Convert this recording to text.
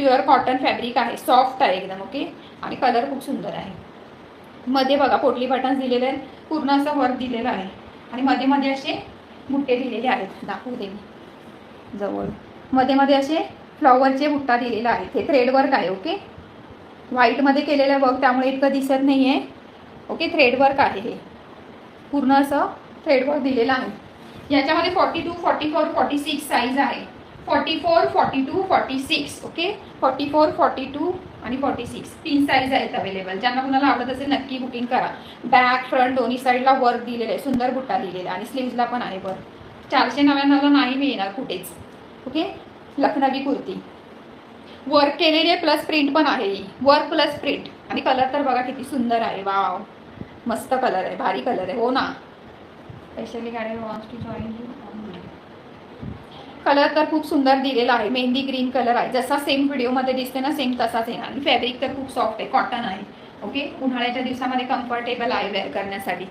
Pure cotton fabric आहे, soft आहे एकदम. ओके, आणि कलर खूप सुंदर आहे. मध्ये बघा पोटली बटन्स दिलेले आहेत, पूर्ण असं वर्क दिलेलं आहे आणि मध्ये मध्ये असे बुट्टे दिलेले आहेत. दाखवते मी जवळ. मध्ये मध्ये असे फ्लॉवरचे बुट्टा दिलेला आहे. हे थ्रेड वर्क आहे. ओके, व्हाईटमध्ये केलेलं वर्क त्यामुळे इतकं दिसत नाही आहे. ओके, थ्रेड वर्क आहे. हे पूर्ण असं थ्रेड वर्क दिलेलं आहे. याच्यामध्ये 42, 44, 46 साईज आहे. 44, 42, 46. ओके, 44, 42 आणि 46 तीन साईज आहेत अवेलेबल. ज्यांना कुणाला आवडत असेल नक्की बुकिंग करा. बॅक फ्रंट दोन्ही साईडला वर्क दिलेलं आहे, सुंदर बुट्टा दिलेला आहे आणि स्लीव्जला पण आहे वर्क. 499ला नाही मिळणार कुठेच. ओके, लखनवी कुर्ती वर्क केलेली आहे, प्लस प्रिंट पण आहे. वर्क प्लस प्रिंट आणि कलर तर बघा किती सुंदर आहे. वाव, मस्त कलर आहे, भारी कलर आहे. हो ना, स्पेशली गाडी wants to join you. Colour तर खूप सुंदर दिलेला आहे, मेहंदी ग्रीन कलर आहे. जसा सेम व्हिडिओमध्ये दिसते ना सेम तसाच येणार. आणि फॅब्रिक तर खूप सॉफ्ट आहे, कॉटन आहे. ओके, उन्हाळ्याच्या दिवसामध्ये कम्फर्टेबल आहे वेअर करण्यासाठी.